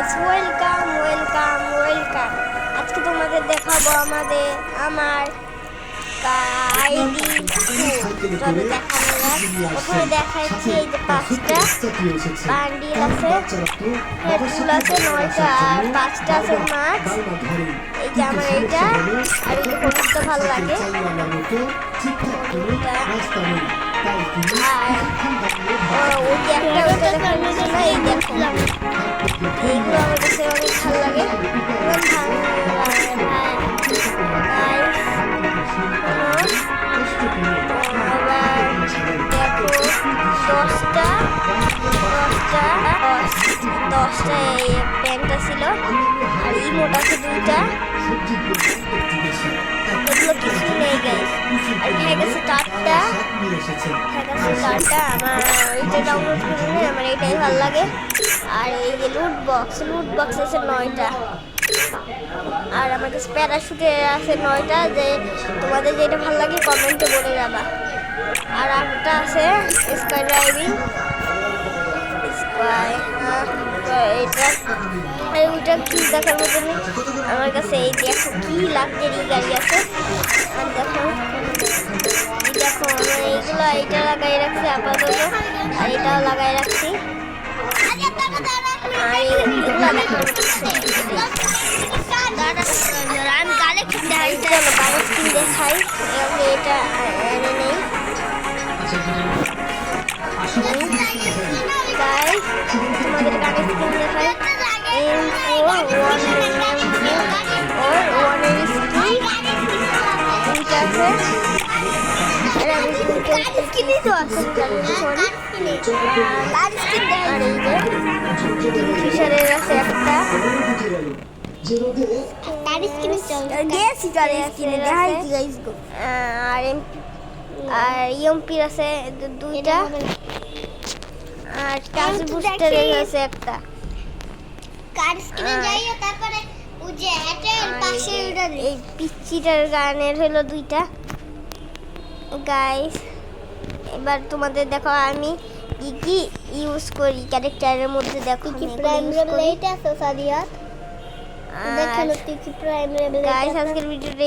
Guys, welcome welcome welcome. আজকে তোমাদের দেখাবো আমার আইডি। চলো দেখানো যাক। প্রথমে দেখাচ্ছি এই যে 5টা বান্ডিল আছে, টুল আছে 9টা, আর 5টা আছে মাছ। এই যে আমার এইটা, আর এই যে হলুদটা ভালো লাগে, হলুদটা। আর ওই যে একটা ওইটা দেখানো ছিল, এই দেখো এইগুলো আমার কাছে অনেক ভালো লাগে। দশটা এই প্যান্টটা ছিল, আর ইমোট আছে 2টা। এগুলো কিছু নেই গাইস। আর হয়ে গেছে 4টা, আমার এইটা ডাউনলোড করে নিন, আমার এইটাই ভালো লাগে। আর এই যে লুট বক্স আছে 9টা। আর আমার কাছে প্যারাশুটে আছে 9টা। যে তোমাদের যেটা ভালো লাগে কমেন্টে বলে যাবা। আর একটা আছে স্কাই ড্রাইভিং, ওইটা কি দেখার মতো নেই আমার কাছে। এই দেখো কি লাক্সারি গাড়ি আছে। আর দেখো আমি এইগুলো এইটা লাগাই রাখছি আপাতত, আর এটাও লাগাই রাখছি। আর এগুলো দেখার মতো আমি কালেকশন দেখাই, চলো কালেকশন দেখাই। এটা এনে নেই গাইস, তোমাদের কালেকশন দেখাই। কিংফিশারের আছে একটা, আর ইএমপির আছে 2টা, আর টাচ বুস্টারের আছে একটা। এই পিচ্চিটার গানের হলো 2টা গাইস। এবার তোমাদের দেখো আমি কি কি ইউজ করি ক্যারেক্টারের মধ্যে। দেখো কি প্রাইম লেভেল, এইটা আছে সাদিয়াত। দেখো কি প্রাইম লেভেল গাইস। আজকের ভিডিওটা